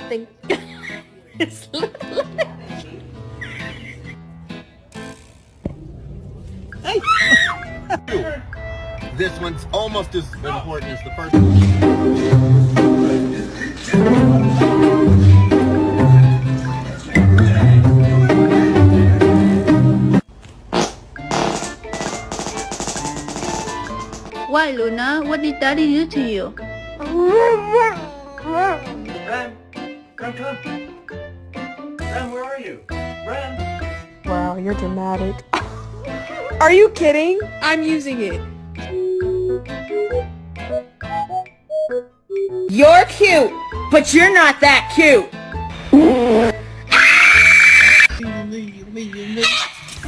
think it's Hey! This one's almost as important as the first one. Why, Luna? What did Daddy do to you? Ren, come. Ren, where are you? Ren. Wow, you're dramatic. Are you kidding? I'm using it. You're cute, but you're not that cute.